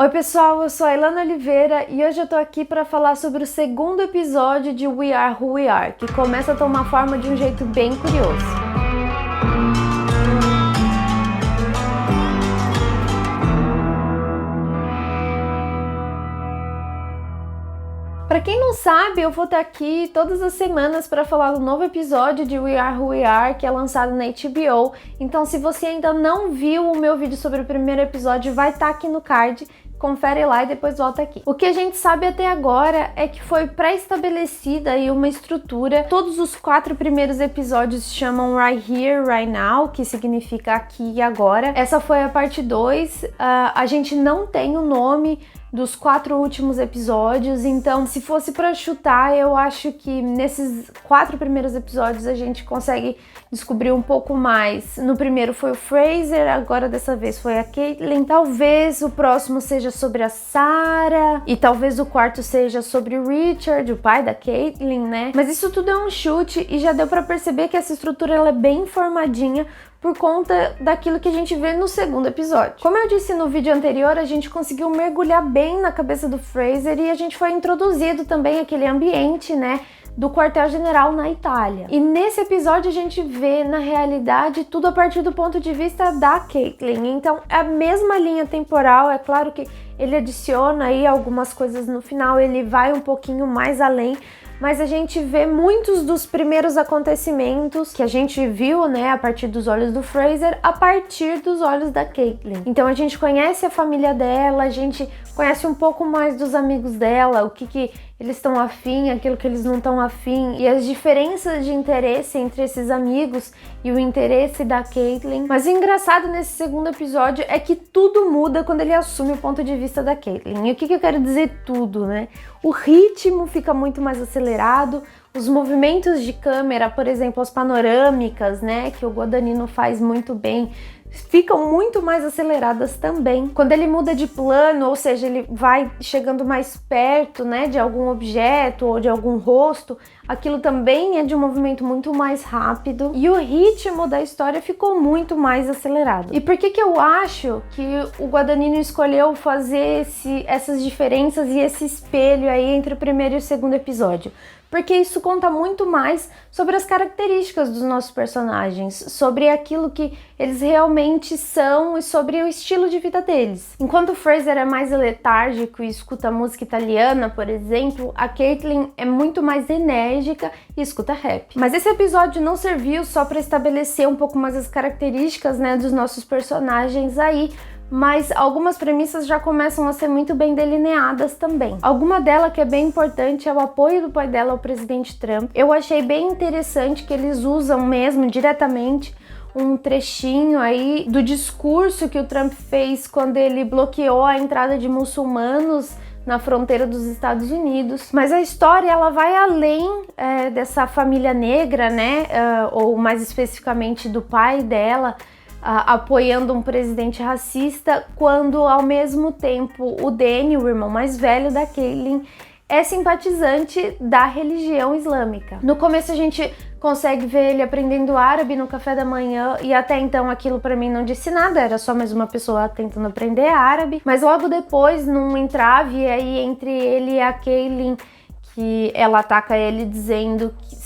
Oi pessoal, eu sou a Ilana Oliveira e hoje eu tô aqui para falar sobre o segundo episódio de We Are Who We Are, que começa a tomar forma de um jeito bem curioso. Para quem não sabe, eu vou estar aqui todas as semanas para falar do novo episódio de We Are Who We Are, que é lançado na HBO. Então, se você ainda não viu o meu vídeo sobre o primeiro episódio, vai estar aqui no card. Confere lá e depois volta aqui. O que a gente sabe até agora é que foi pré-estabelecida aí uma estrutura. Todos os 4 primeiros episódios se chamam Right Here, Right Now, que significa aqui e agora. Essa foi a parte 2. A gente não tem o nome dos 4 últimos episódios, então se fosse para chutar, eu acho que nesses 4 primeiros episódios a gente consegue descobrir um pouco mais. No primeiro foi o Fraser, agora dessa vez foi a Caitlyn. Talvez o próximo seja sobre a Sarah e talvez o quarto seja sobre o Richard, o pai da Caitlyn, né? Mas isso tudo é um chute e já deu para perceber que essa estrutura ela é bem formadinha por conta daquilo que a gente vê no segundo episódio. Como eu disse no vídeo anterior, a gente conseguiu mergulhar bem na cabeça do Fraser e a gente foi introduzido também àquele ambiente, né, do quartel-general na Itália. E nesse episódio a gente vê, na realidade, tudo a partir do ponto de vista da Caitlyn. Então, é a mesma linha temporal, é claro que ele adiciona aí algumas coisas no final, ele vai um pouquinho mais além, mas a gente vê muitos dos primeiros acontecimentos que a gente viu, né, a partir dos olhos do Fraser, a partir dos olhos da Caitlyn. Então a gente conhece a família dela, a gente conhece um pouco mais dos amigos dela, o que eles estão afim, aquilo que eles não estão afim, e as diferenças de interesse entre esses amigos e o interesse da Caitlyn. Mas o engraçado nesse segundo episódio é que tudo muda quando ele assume o ponto de vista da Caitlyn. E o que eu quero dizer tudo, né? O ritmo fica muito mais acelerado, os movimentos de câmera, por exemplo, as panorâmicas, né, que o Guadagnino faz muito bem, ficam muito mais aceleradas também. Quando ele muda de plano, ou seja, ele vai chegando mais perto, né, de algum objeto ou de algum rosto, aquilo também é de um movimento muito mais rápido e o ritmo da história ficou muito mais acelerado. E por que eu acho que o Guadagnino escolheu fazer essas diferenças e esse espelho aí entre o primeiro e o segundo episódio? Porque isso conta muito mais sobre as características dos nossos personagens, sobre aquilo que eles realmente são e sobre o estilo de vida deles. Enquanto o Fraser é mais letárgico e escuta música italiana, por exemplo, a Caitlyn é muito mais enérgica e escuta rap. Mas esse episódio não serviu só para estabelecer um pouco mais as características, né, dos nossos personagens aí, mas algumas premissas já começam a ser muito bem delineadas também. Alguma delas que é bem importante é o apoio do pai dela ao presidente Trump. Eu achei bem interessante que eles usam mesmo diretamente um trechinho aí do discurso que o Trump fez quando ele bloqueou a entrada de muçulmanos na fronteira dos Estados Unidos. Mas a história ela vai além dessa família negra, né, ou mais especificamente do pai dela, apoiando um presidente racista, quando ao mesmo tempo o Danny, o irmão mais velho da Caitlyn, é simpatizante da religião islâmica. No começo a gente consegue ver ele aprendendo árabe no café da manhã e até então aquilo pra mim não disse nada, era só mais uma pessoa tentando aprender árabe, mas logo depois, num entrave aí entre ele e a Caitlyn, que ela ataca ele dizendo que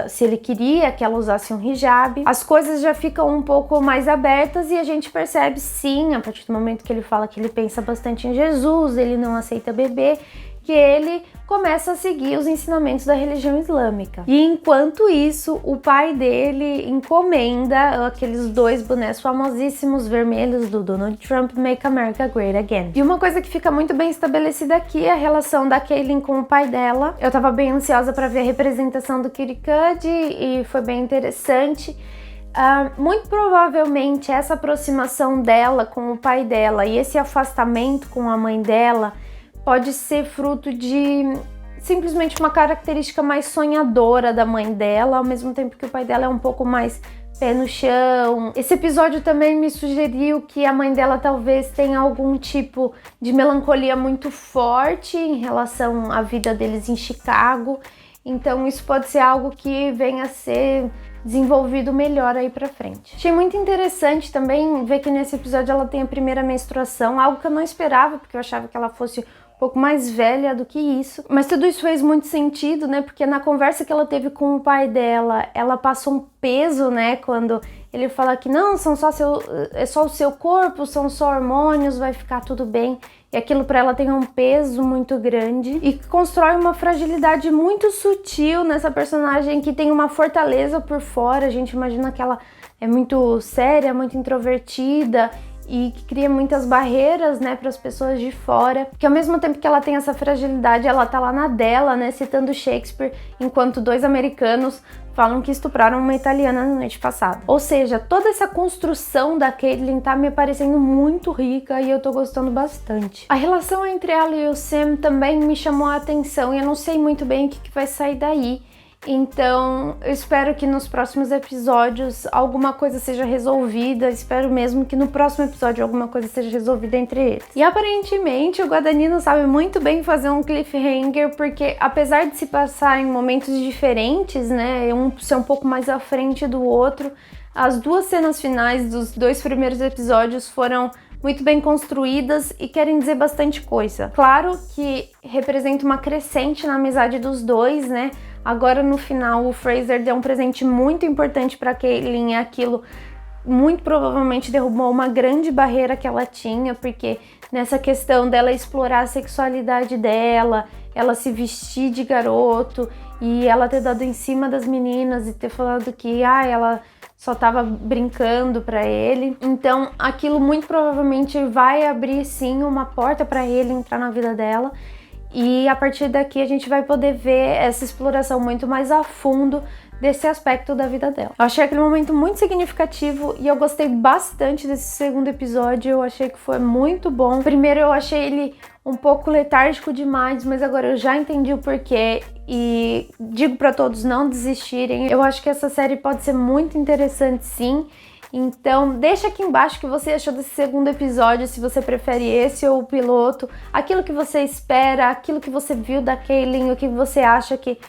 se ele queria que ela usasse um hijab, as coisas já ficam um pouco mais abertas e a gente percebe sim, a partir do momento que ele fala que ele pensa bastante em Jesus, ele não aceita bebê, que ele começa a seguir os ensinamentos da religião islâmica. E enquanto isso, o pai dele encomenda aqueles 2 bonés famosíssimos vermelhos do Donald Trump, Make America Great Again. E uma coisa que fica muito bem estabelecida aqui é a relação da Caitlyn com o pai dela. Eu tava bem ansiosa para ver a representação do Kid Cudi e foi bem interessante. Muito provavelmente essa aproximação dela com o pai dela e esse afastamento com a mãe dela pode ser fruto de simplesmente uma característica mais sonhadora da mãe dela, ao mesmo tempo que o pai dela é um pouco mais pé no chão. Esse episódio também me sugeriu que a mãe dela talvez tenha algum tipo de melancolia muito forte em relação à vida deles em Chicago. Então isso pode ser algo que venha a ser desenvolvido melhor aí pra frente. Achei muito interessante também ver que nesse episódio ela tem a primeira menstruação, algo que eu não esperava, porque eu achava que ela fosse um pouco mais velha do que isso. Mas tudo isso fez muito sentido, né? Porque na conversa que ela teve com o pai dela, ela passou um peso, né? Quando ele fala que não, é só o seu corpo, são só hormônios, vai ficar tudo bem. E aquilo para ela tem um peso muito grande e constrói uma fragilidade muito sutil nessa personagem que tem uma fortaleza por fora. A gente imagina que ela é muito séria, muito introvertida e que cria muitas barreiras, né, para as pessoas de fora, que ao mesmo tempo que ela tem essa fragilidade, ela tá lá na dela, né, citando Shakespeare, enquanto dois americanos falam que estupraram uma italiana na noite passada. Ou seja, toda essa construção da Caitlyn tá me parecendo muito rica e eu tô gostando bastante. A relação entre ela e o Sam também me chamou a atenção e eu não sei muito bem o que vai sair daí. Então, eu espero que nos próximos episódios alguma coisa seja resolvida. Espero mesmo que no próximo episódio alguma coisa seja resolvida entre eles. E aparentemente o Guadagnino sabe muito bem fazer um cliffhanger, porque apesar de se passar em momentos diferentes, né, um ser um pouco mais à frente do outro, as duas cenas finais dos dois primeiros episódios foram muito bem construídas e querem dizer bastante coisa. Claro que representa uma crescente na amizade dos dois, né? Agora no final o Fraser deu um presente muito importante para Caitlyn e aquilo muito provavelmente derrubou uma grande barreira que ela tinha, porque nessa questão dela explorar a sexualidade dela, ela se vestir de garoto e ela ter dado em cima das meninas e ter falado que ela só tava brincando pra ele. Então aquilo muito provavelmente vai abrir sim uma porta para ele entrar na vida dela. E a partir daqui a gente vai poder ver essa exploração muito mais a fundo desse aspecto da vida dela. Eu achei aquele momento muito significativo e eu gostei bastante desse segundo episódio. Eu achei que foi muito bom. Primeiro eu achei ele um pouco letárgico demais, mas agora eu já entendi o porquê e digo pra todos não desistirem. Eu acho que essa série pode ser muito interessante sim. Então deixa aqui embaixo o que você achou desse segundo episódio, se você prefere esse ou o piloto, aquilo que você espera, aquilo que você viu da Caitlyn, o que você acha que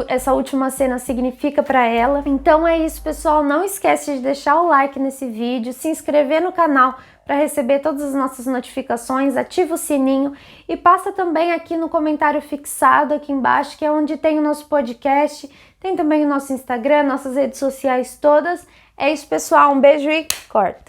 essa última cena significa pra ela. Então é isso, pessoal, não esquece de deixar o like nesse vídeo, se inscrever no canal para receber todas as nossas notificações, ativa o sininho e passa também aqui no comentário fixado aqui embaixo, que é onde tem o nosso podcast, tem também o nosso Instagram, nossas redes sociais todas. É isso, pessoal, um beijo e corta!